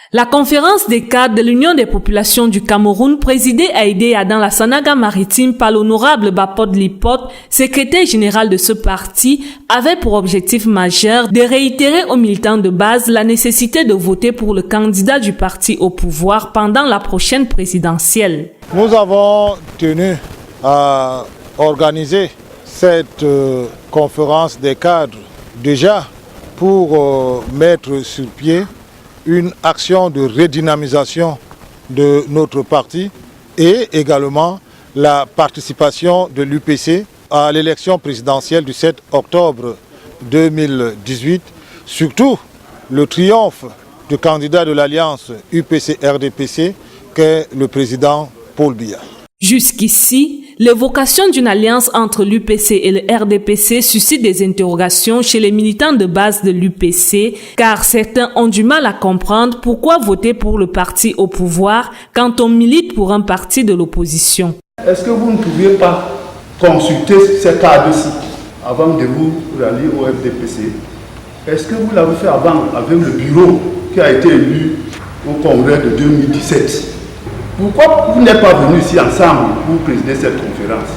La conférence des cadres de l'Union des populations du Cameroun, présidée à Idéa dans la Sanaga maritime par l'honorable Bapod Lipot, secrétaire général de ce parti, avait pour objectif majeur de réitérer aux militants de base la nécessité de voter pour le candidat du parti au pouvoir pendant la prochaine présidentielle. Nous avons tenu à organiser cette conférence des cadres déjà pour mettre sur pied une action de redynamisation de notre parti et également la participation de l'UPC à l'élection présidentielle du 7 octobre 2018, surtout le triomphe du candidat de l'alliance UPC-RDPC qu'est le président Paul Biya. Jusqu'ici, l'évocation d'une alliance entre l'UPC et le RDPC suscite des interrogations chez les militants de base de l'UPC, car certains ont du mal à comprendre pourquoi voter pour le parti au pouvoir quand on milite pour un parti de l'opposition. Est-ce que vous ne pouviez pas consulter ces cadres-ci avant de vous rallier au RDPC? Est-ce que vous l'avez fait avant avec le bureau qui a été élu au congrès de 2017? Pourquoi vous n'êtes pas venus ici ensemble pour présider cette conférence?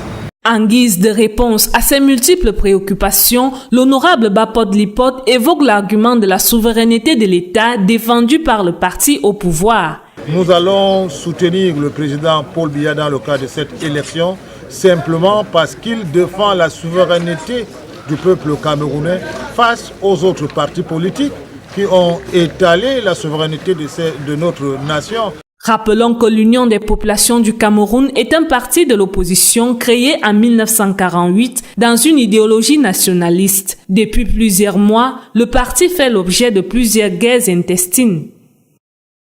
En guise de réponse à ces multiples préoccupations, l'honorable Bapod Lipot évoque l'argument de la souveraineté de l'État défendu par le parti au pouvoir. Nous allons soutenir le président Paul Biya dans le cadre de cette élection simplement parce qu'il défend la souveraineté du peuple camerounais face aux autres partis politiques qui ont étalé la souveraineté de notre nation. Rappelons que l'Union des populations du Cameroun est un parti de l'opposition créé en 1948 dans une idéologie nationaliste. Depuis plusieurs mois, le parti fait l'objet de plusieurs guerres intestines.